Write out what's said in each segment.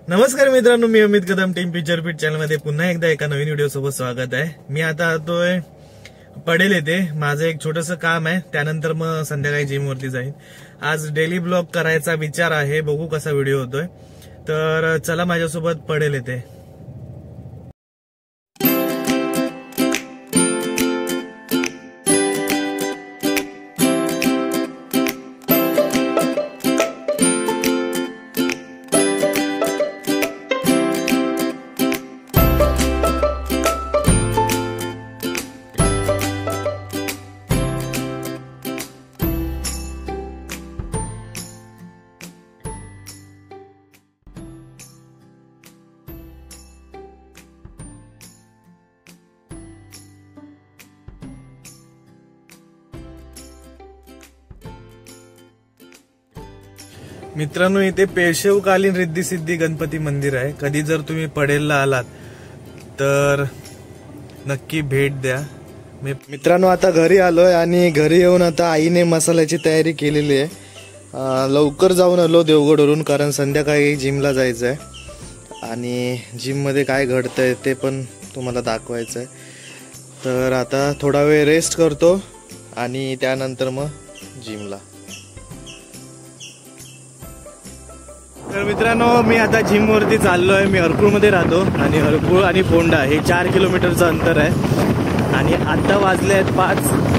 नमस्कार मित्रांनो, मी अमित कदम, team picture fit channel मध्ये पुन्हा एकदा एका नवीन व्हिडिओ सोबत स्वागत आहे। मी आता आतोय पडेल येते, माझं एक छोटस काम आहे, त्यानंतर मग संध्याकाळी जिम वरती जाईन। आज डेली ब्लॉग करायचा विचार आहे, बघू कसा व्हिडिओ होतोय। तर चला माझ्यासोबत पडेल येते। मित्रांनो, इथे पेशवकालीन रिद्धी सिद्धी गणपती मंदिर आहे। कधी जर तुम्ही पडेलला आलात तर नक्की भेट द्या। मित्रांनो, आता घरी आलोय आणि घरी येऊन आता आईने मसाल्याची तयारी केलेली आहे। लवकर जाऊन आलो देवगडवरून, कारण संध्याकाळी जिमला जायचं आहे आणि जिम मध्ये काय घडतंय ते पण तुम्हाला दाखवायचं आहे। तर आता थोडा वेळ रेस्ट करतो आणि त्यानंतर मग जिमला। तर मित्रांनो, मी आता जिम वरती चाललोय। मी हरकुळ मध्ये राहतो आणि हरकुळ आणि फोंडा हे 4 किलोमीटरचं अंतर आहे आणि आता वाजले आहेत 5।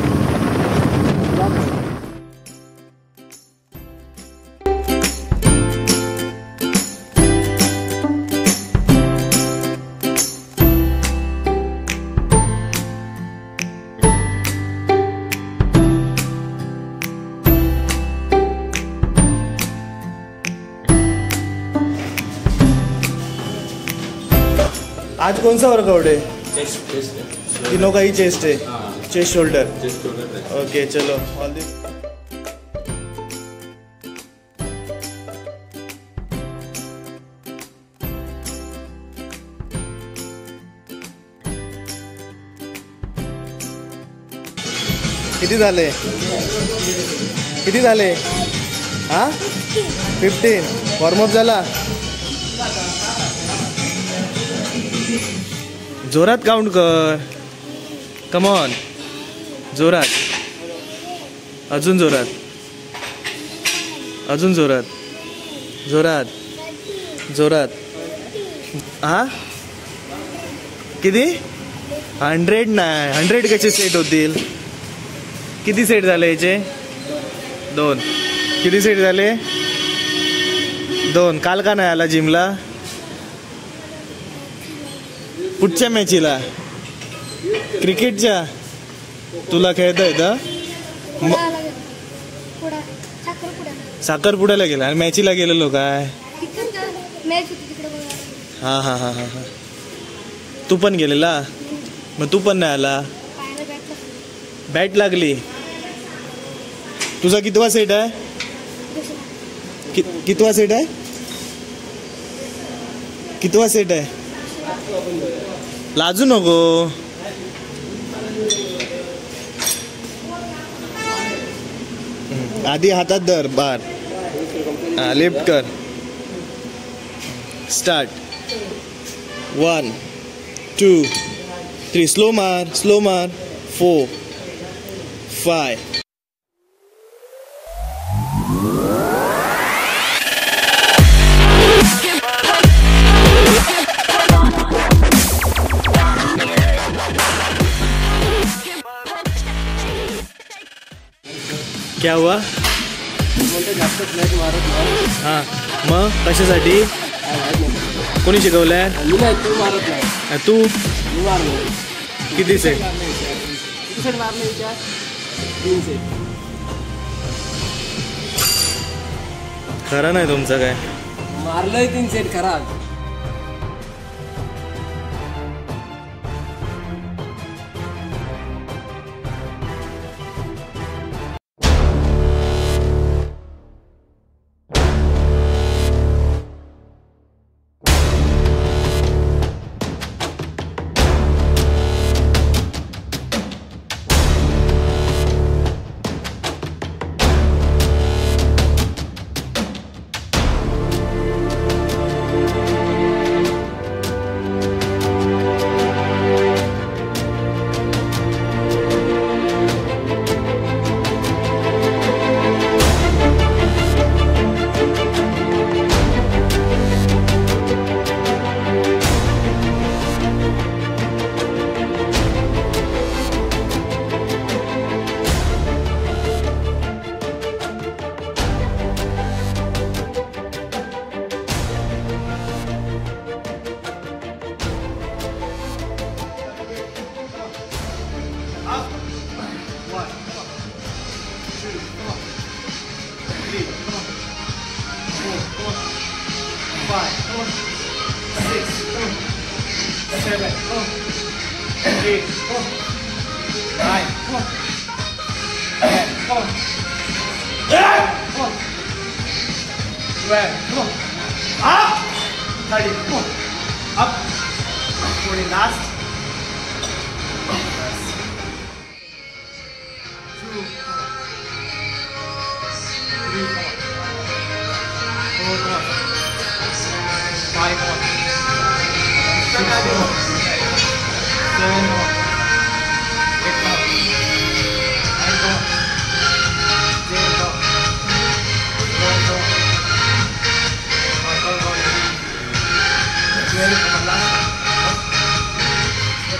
आज कौन सा वर्कआउट है? चेस्ट तीनों का ही चेस्ट है। Chest shoulder. ओके, चलो ऑल दी। किती झाले? किती झाले? हा 15। वॉर्मअप झाला? जोरात काउंट कर, कम ऑन, जोरात, अजून जोरात, अजून जोरात, जोरात, जोरात। हा किती? 100 नाही, 100 कसे सेट होतील? किती सेट झाले याचे? 2। किती सेट झाले? 2। काल का नाही आला जिमला? पुढच्या मॅचीला क्रिकेटच्या तुला खेळता येतं? साखरपुड्याला गेला आणि मॅचीला गेलेलो काय? हा हा हा हा हा, तू पण गेलेला? मग तू पण नाही आला? बॅट लागली? तुझा कितवा सेट आहे? कितवा सेट आहे? कितवा सेट आहे? लाजू नको। आधी हातात धर, बार लिफ्ट कर। स्टार्ट। 1 2 3, स्लो मार, स्लो मार। 4 5। क्या हुआ? हाँ, मग कशासाठी? कोणी शिकवलंय? तू किती सेट? खरं नाही तुमचं काय? मारलंय 3 सेट खरा।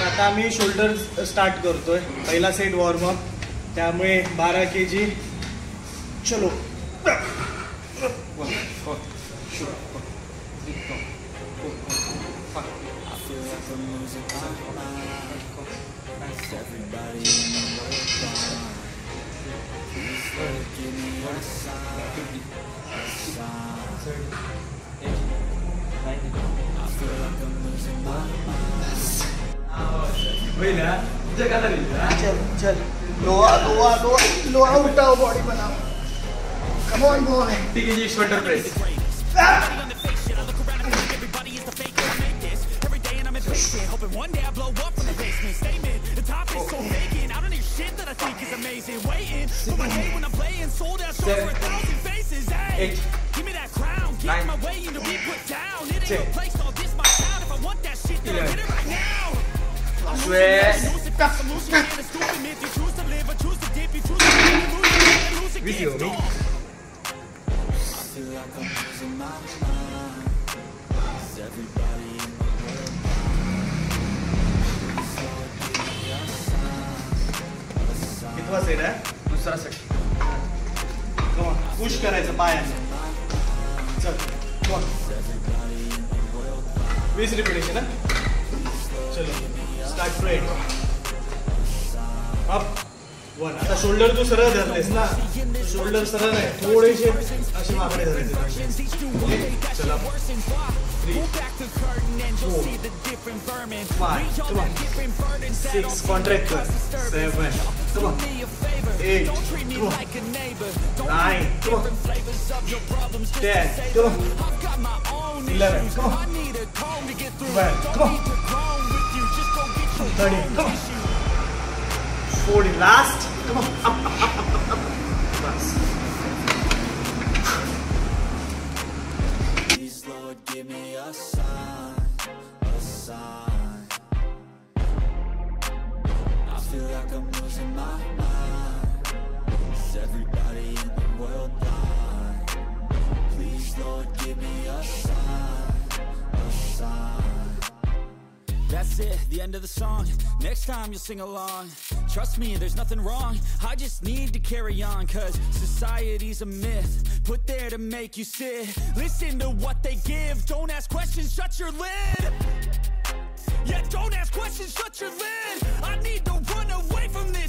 आता मी शोल्डर स्टार्ट करतोय. पहिला सेट वॉर्मअप, त्यामुळे 12 kg. चलो. चल चल, लोहा उठाओ, बॉडी बनाओ. Come on boy. ठीक है जी, shoulder press. Hoping one day I blow up from the basement. Statement, the top is so vacant. I don't need shit that I think is amazing. Waiting for my day when I'm playing sold out shows for 1,000 faces. Hey, give me that crown, get my way to be put down. It ain't a place, all this my town. If I want that shit, then I get it right now. I'm losing it's stupid myth. You choose to live or choose to dip. You choose to live and lose again. I feel like I'm losing my mind. Is everybody in the world? कितवा set आहे? दुसरा set. Come on, push करायचं पायाने. चल, come on. 20 repetition है. चलो, start to 8. Up 1. आता shoulder तू सरळ धरलेस ना, शोल्डर सरळ नाही, थोडेसे असे मागणे धरायचे. चला, 3, 4, 5, come on, 6, contract कर, 7, come on, 8, come on, 9, come on, 10, come on, 11, come on, 12, come on, 13, come on, 14, last, come on, up. Bas. Please, Lord, give me a sign, a sign. I feel like I'm losing my mind. Is everybody in the world blind? Please, Lord, give me a sign, a sign. That's it, the end of the song. Next time you'll sing along. Trust me, there's nothing wrong. I just need to carry on, cause society's a myth put there to make you sit. Listen to what they give. Don't ask questions, shut your lid. Yeah, don't ask questions, shut your lid. I need to run away from this.